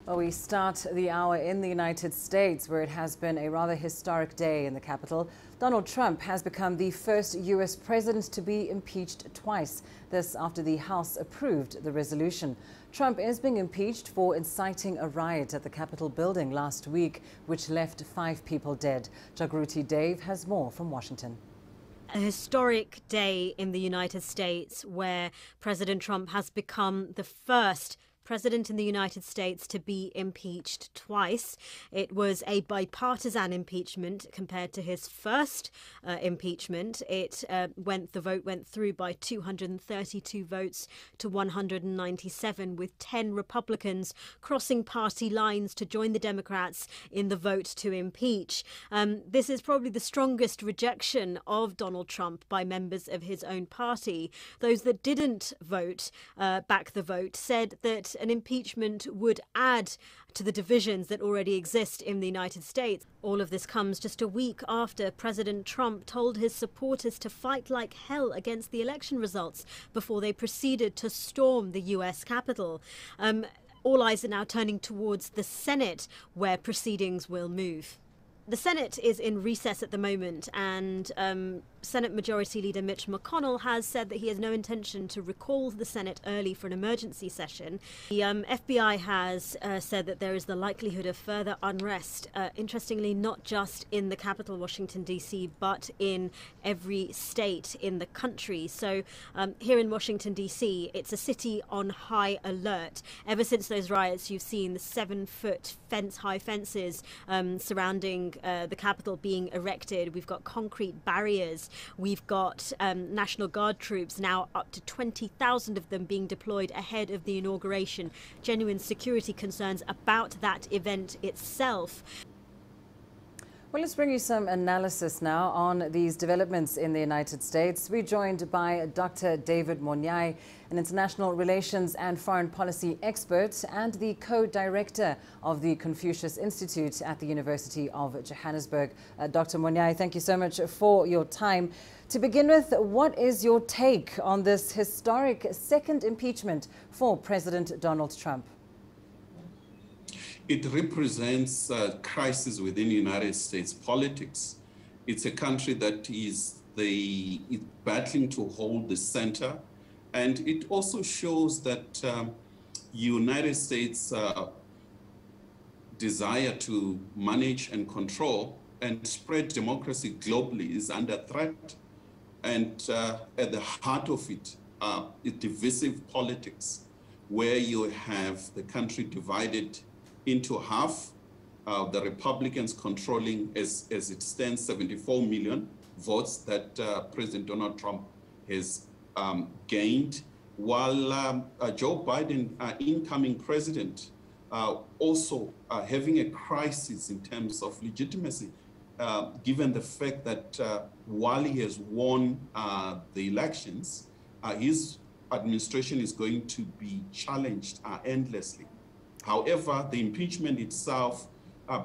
Well, we start the hour in the United States, where it has been a rather historic day in the capital. Donald Trump has become the first U.S. president to be impeached twice. This after the House approved the resolution. Trump is being impeached for inciting a riot at the Capitol building last week, which left 5 people dead. Jagruti Dave has more from Washington. A historic day in the United States where President Trump has become the first president in the United States to be impeached twice. It was a bipartisan impeachment compared to his first impeachment. The vote went through by 232 votes to 197, with 10 Republicans crossing party lines to join the Democrats in the vote to impeach. This is probably the strongest rejection of Donald Trump by members of his own party. Those that didn't vote, back the vote, said that an impeachment would add to the divisions that already exist in the United States. All of this comes just a week after President Trump told his supporters to fight like hell against the election results before they proceeded to storm the US Capitol. All eyes are now turning towards the Senate, where proceedings will move. The Senate is in recess at the moment, and Senate Majority Leader Mitch McConnell has said that he has no intention to recall the Senate early for an emergency session. The FBI has said that there is the likelihood of further unrest, interestingly, not just in the capital, Washington, D.C., but in every state in the country. So here in Washington, D.C., it's a city on high alert. Ever since those riots, you've seen the 7-foot high fences surrounding the Capitol being erected. We've got concrete barriers. We've got National Guard troops, now up to 20,000 of them being deployed ahead of the inauguration. Genuine security concerns about that event itself. Well, let's bring you some analysis now on these developments in the United States. We're joined by Dr. David Monyae, an international relations and foreign policy expert and the co-director of the Confucius Institute at the University of Johannesburg. Dr. Monyae, thank you so much for your time. To begin with, what is your take on this historic second impeachment for President Donald Trump? It represents a crisis within United States politics. It's a country that is battling to hold the center. And it also shows that United States desire to manage and control and spread democracy globally is under threat. And at the heart of it is divisive politics, where you have the country divided into half, the Republicans controlling, as it stands, 74 million votes that President Donald Trump has gained, while Joe Biden, incoming president, also having a crisis in terms of legitimacy, given the fact that while he has won the elections, his administration is going to be challenged endlessly. However, the impeachment itself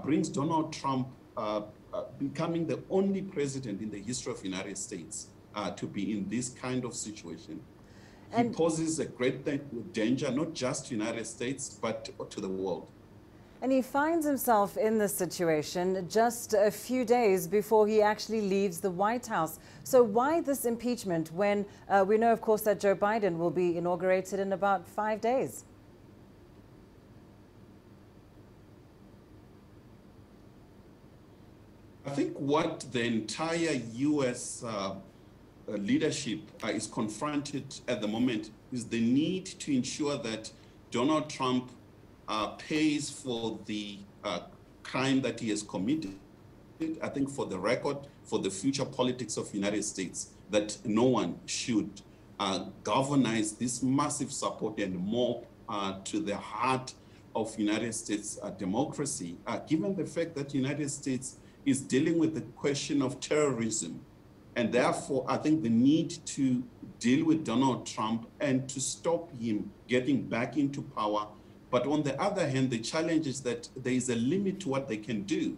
brings Donald Trump becoming the only president in the history of the United States to be in this kind of situation. He poses a great danger, not just to the United States, but to the world. And he finds himself in this situation just a few days before he actually leaves the White House. So why this impeachment when we know, of course, that Joe Biden will be inaugurated in about 5 days? I think what the entire U.S. Leadership is confronted at the moment is the need to ensure that Donald Trump pays for the crime that he has committed. I think for the record, for the future politics of the United States, that no one should galvanize this massive support and mob to the heart of United States democracy, given the fact that the United States is dealing with the question of terrorism. And therefore, I think the need to deal with Donald Trump and to stop him getting back into power. But on the other hand, the challenge is that there is a limit to what they can do,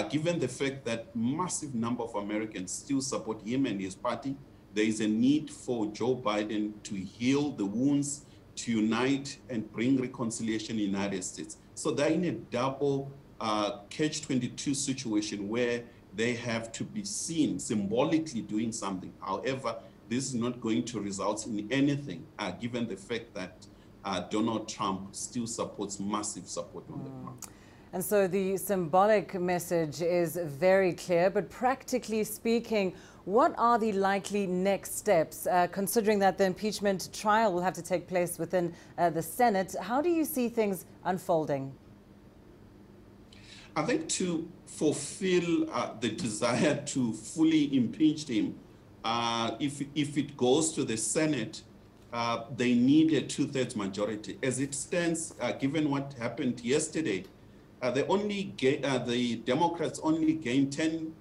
given the fact that massive number of Americans still support him and his party. There is a need for Joe Biden to heal the wounds, to unite and bring reconciliation in the United States. So they're in a double catch-22 situation where they have to be seen symbolically doing something. However, this is not going to result in anything, given the fact that Donald Trump still supports massive support on the ground. And so the symbolic message is very clear, but practically speaking, what are the likely next steps, considering that the impeachment trial will have to take place within the Senate? How do you see things unfolding? I think to fulfill the desire to fully impeach him, if it goes to the Senate, they need a 2/3 majority. As it stands, given what happened yesterday, the Democrats only gained 10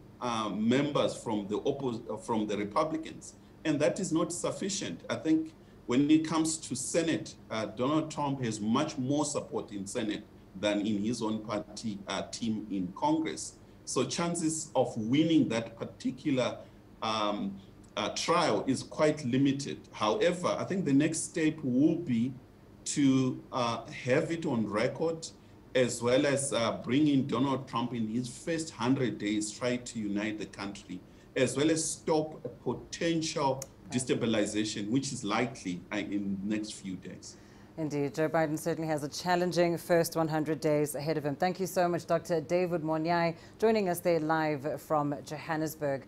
members from the Republicans, and that is not sufficient. I think when it comes to Senate, Donald Trump has much more support in Senate than in his own party team in Congress. So chances of winning that particular trial is quite limited. However, I think the next step will be to have it on record, as well as bring in Donald Trump in his first 100 days, try to unite the country, as well as stop a potential destabilization, which is likely in the next few days. Indeed, Joe Biden certainly has a challenging first 100 days ahead of him. Thank you so much, Dr. David Monyai, joining us there live from Johannesburg.